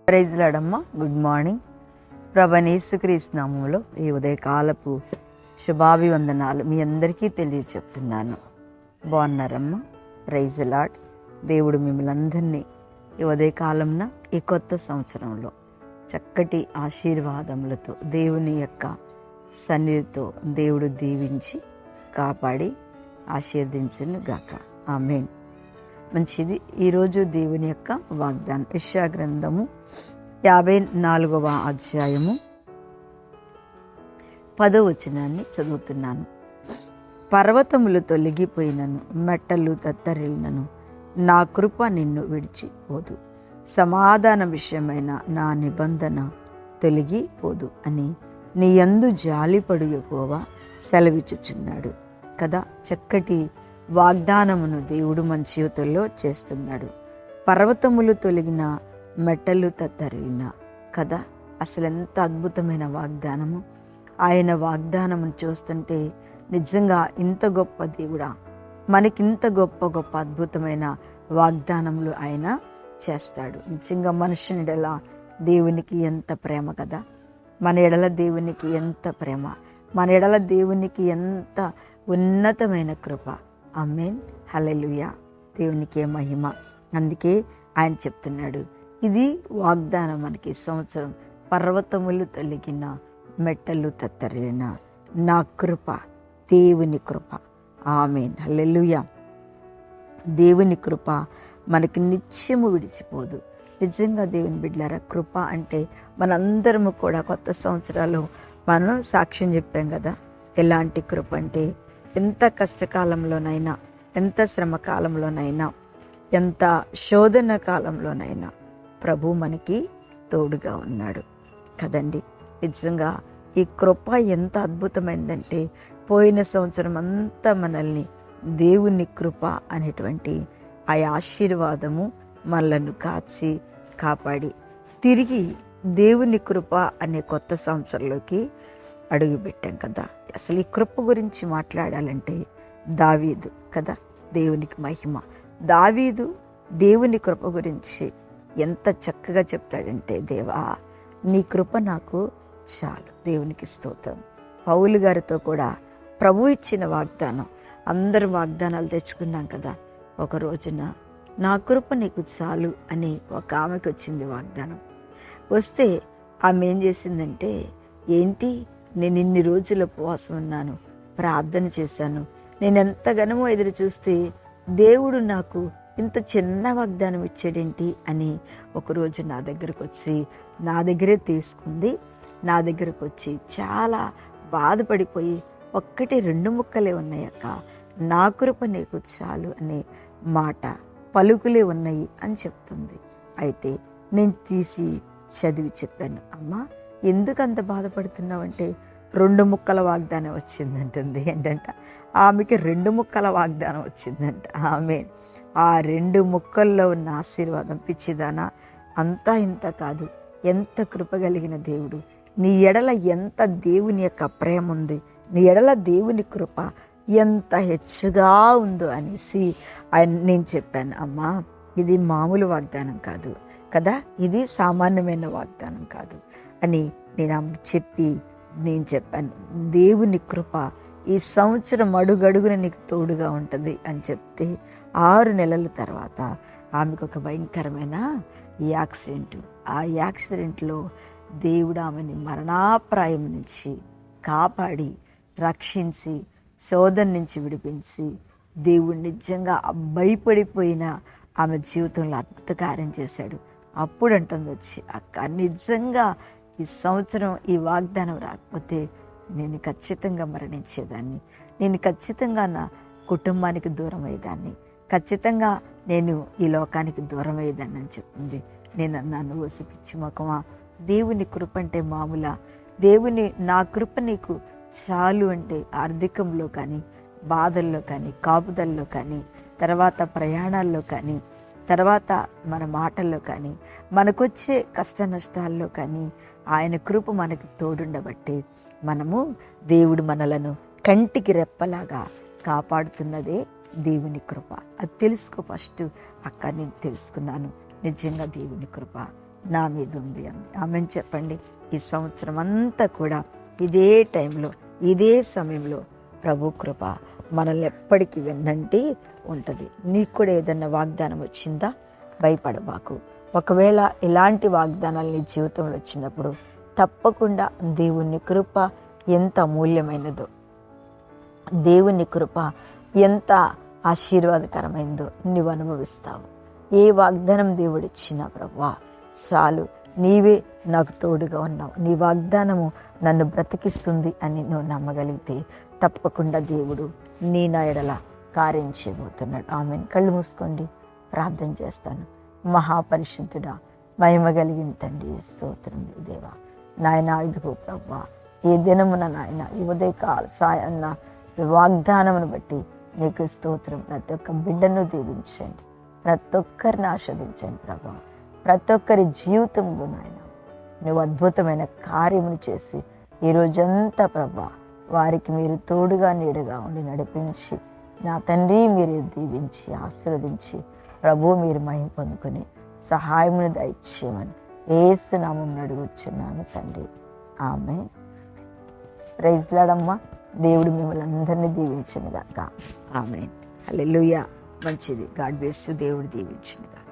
Praise lord. Good morning. ప్రభువైన యేసుక్రీస్తు నామములో ఈ ఉదయకాలపు శుభాభివందనాలు మీ అందరికీ తెలియచెప్తున్నాను. బాగున్నారమ్మా? Praise lord. దేవుడు మిమ్మల్ని అందరినీ ఈ ఉదయకాలంన ఈ కొత్త సంవత్సరంలో చక్కటి ఆశీర్వాదములతో దేవుని యొక్క సన్నిధితో దేవుడు దీవించి కాపాడి ఆశీర్వదించును గాక. ఆమేన్. మంచిది. ఈరోజు దేవుని యొక్క వాగ్దానం యెషయా గ్రంథము 54వ అధ్యాయము 10వ వచనాన్ని చదువుతున్నాను. పర్వతములు తొలగిపోయినను, మెట్టలు తత్తరిల్లినను, నా కృప నిన్ను విడిచిపోదు, సమాధాన విషయమైన నా నిబంధన తొలగిపోదు అని నీ యందు జాలిపడు యెహోవా సెలవిచ్చుచున్నాడు కదా. చక్కటి వాగ్దానమును దేవుడు మన జీవితంలో చేస్తున్నాడు. పర్వతములు తొలగిన, మెట్టలు తత్తరిల్లిన కదా. అసలు ఎంత అద్భుతమైన వాగ్దానము! ఆయన వాగ్దానమును చూస్తుంటే నిజంగా ఇంత గొప్ప దేవుడా, మనకింత గొప్ప గొప్ప అద్భుతమైన వాగ్దానములు ఆయన చేస్తాడు. నిజంగా మనుషుని ఎడల దేవునికి ఎంత ప్రేమ కదా. మన ఎడల దేవునికి ఎంత ప్రేమ, మన ఎడల దేవునికి ఎంత ఉన్నతమైన కృప. ఆమేన్. హల్లెలూయా. దేవునికే మహిమ. అందుకే ఆయన చెప్తున్నాడు, ఇది వాగ్దానం మనకి సంవత్సరం. పర్వతములు తొలగిన, మెట్టలు తత్తరిన నా కృప, దేవుని కృప. ఆమేన్. హల్లెలూయా. దేవుని కృప మనకి నిత్యము విడిచిపోదు. నిజంగా దేవుని బిడ్డలారా, కృప అంటే మనందరము కూడా కొత్త సంవత్సరాలు మనం సాక్ష్యం చెప్పాం కదా. ఎలాంటి కృప అంటే ఎంత కష్టకాలంలోనైనా, ఎంత శ్రమ కాలంలోనైనా, ఎంత శోధన కాలంలోనైనా ప్రభు మనకి తోడుగా ఉన్నాడు కదండి. నిజంగా ఈ కృప ఎంత అద్భుతమైందంటే పోయిన సంవత్సరం అంతా మనల్ని దేవుని కృప అనేటువంటి ఆ ఆశీర్వాదము మనలను కాచి కాపాడి తిరిగి దేవుని కృప అనే కొత్త సంవత్సరంలోకి అడుగుపెట్టాం కదా. అసలు ఈ కృప గురించి మాట్లాడాలంటే దావీదు కదా. దేవునికి మహిమ. దావీదు దేవుని కృప గురించి ఎంత చక్కగా చెప్తాడంటే, దేవా నీ కృప నాకు చాలు. దేవునికి స్తోత్రం. పౌలు గారితో కూడా ప్రభు ఇచ్చిన వాగ్దానం, అందరు వాగ్దానాలు తెచ్చుకున్నాం కదా. ఒక రోజున నా కృప నీకు చాలు అని ఒక ఆమెకు వచ్చింది వాగ్దానం. వస్తే ఆమె ఏం చేసిందంటే, ఏంటి నేను ఇన్ని రోజులు ఉపవాసం ఉన్నాను, ప్రార్థన చేశాను, నేను ఎంతగానో ఎదురు చూస్తే దేవుడు నాకు ఇంత చిన్న వాగ్దానం ఇచ్చాడేంటి అని ఒకరోజు నా దగ్గరకు వచ్చి, నా దగ్గరే తీసుకుంది. నా దగ్గరకు వచ్చి చాలా బాధపడిపోయి, ఒక్కటి 2 ముక్కలే ఉన్నాయక్క, నా కృప నీకు చాలు అనే మాట, పలుకులే ఉన్నాయి అని చెప్తుంది. అయితే నేను తీసి చదివి చెప్పాను, అమ్మా ఎందుకు అంత బాధపడుతున్నావంటే 2 ముక్కల వాగ్దానం వచ్చిందంటుంది. ఏంటంట, ఆమెకి 2 ముక్కల వాగ్దానం వచ్చిందంట. ఆమె ఆ 2 ముక్కల్లో ఉన్న ఆశీర్వాదం, పిచ్చిదానా అంతా ఇంత కాదు, ఎంత కృప కలిగిన దేవుడు, నీ ఎడల ఎంత దేవుని యొక్క ప్రేమ ఉంది, నీ ఎడల దేవుని కృప ఎంత హెచ్చుగా ఉందో అనేసి నేను చెప్పాను. అమ్మా ఇది మామూలు వాగ్దానం కాదు కదా, ఇది సామాన్యమైన వాగ్దానం కాదు అని నేను ఆమెకు చెప్పి నేను చెప్పాను, దేవుని కృప ఈ సంవత్సరం అడుగడుగున నీకు తోడుగా ఉంటుంది అని చెప్తే 6 నెలల తర్వాత ఆమెకు ఒక భయంకరమైన యాక్సిడెంట్. ఆ యాక్సిడెంట్లో దేవుడు ఆమెని మరణాప్రాయం నుంచి కాపాడి రక్షించి శోధన నుంచి విడిపించి దేవుడు నిజంగా భయపడిపోయిన ఆమె జీవితంలో అద్భుత కార్యం చేశాడు. అప్పుడు అంటుంది వచ్చి, అక్క నిజంగా ఈ సంవత్సరం ఈ వాగ్దానం రాకపోతే నేను ఖచ్చితంగా మరణించేదాన్ని, నేను ఖచ్చితంగా నా కుటుంబానికి దూరం అయ్యేదాన్ని, ఖచ్చితంగా నేను ఈ లోకానికి దూరం అయ్యేదాన్ని అని చెప్పింది. నేను అన్నాను, ఓసి పిచ్చి మొఖమా, దేవుని కృప అంటే మామూలా? దేవుని నా కృప నీకు చాలు అంటే ఆర్థికంలో కానీ, బాధల్లో కానీ, కాపుదల్లో కానీ, తర్వాత ప్రయాణాల్లో కానీ, తర్వాత మన మాటల్లో కానీ, మనకొచ్చే కష్ట నష్టాల్లో కానీ ఆయన కృప మనకు తోడుండబట్టి మనము దేవుడు మనలను కంటికి రెప్పలాగా కాపాడుతున్నదే దేవుని కృప. అది తెలుసుకో ఫస్ట్. అక్క నేను తెలుసుకున్నాను, నిజంగా దేవుని కృప నా మీద ఉంది అంది. ఆమె చెప్పండి. ఈ సంవత్సరం అంతా కూడా ఇదే టైంలో, ఇదే సమయంలో ప్రభు కృప మనల్ని ఎప్పటికీ వెన్నంటి ఉంటుంది. నీకు కూడా ఏదన్నా వాగ్దానం వచ్చిందా? భయపడబాకు. ఒకవేళ ఇలాంటి వాగ్దానాలు నీ జీవితంలో వచ్చినప్పుడు తప్పకుండా దేవుని కృప ఎంత అమూల్యమైనదో, దేవుని కృప ఎంత ఆశీర్వాదకరమైందో నీవు అనుభవిస్తావు. ఏ వాగ్దానం దేవుడిచ్చినా ప్రభువా చాలు, నీవే నాకు తోడుగా ఉన్నావు, నీ వాగ్దానము నన్ను బ్రతికిస్తుంది అని నువ్వు నమ్మగలిగితే తప్పకుండా దేవుడు నీ నా ఎడల కార్యం చేయబోతున్నాడు. ఆమెను. కళ్ళు మూసుకోండి, ప్రార్థన చేస్తాను. మహాపరిశుద్ధుడా, మహిమ కలిగిన తండ్రి, స్తోత్రం దేవా. నాయన ఇదిగో ప్రభువా, ఈ దినమున నాయన ఈ ఉదయకాల సాయన్న వాగ్దానమును బట్టి నీకు స్తోత్రం. ప్రతి ఒక్క బిడ్డను దీవించండి, ప్రతి ఒక్కరిని ఆస్వాదించండి ప్రభా. ప్రతి ఒక్కరి జీవితంలో నాయన నువ్వు అద్భుతమైన కార్యమును చేసి ఈ రోజంతా ప్రభా వారికి మీరు తోడుగా నీడగా ఉండి నడిపించి, నా తండ్రి మీరు దీవించి ఆశీర్వదించి ప్రభు మీరు మహిమ పొందుకొని సహాయమును దయచేయమని యేసు నామమున అడుగుచున్నాను తండ్రి. ఆమేన్. Praise lord. దేవుడు మిమ్మల్ని అందరినీ దీవించును గాక. ఆమేన్. హల్లెలూయా. మంచిది. God bless you. దేవుడు దీవించును గాక.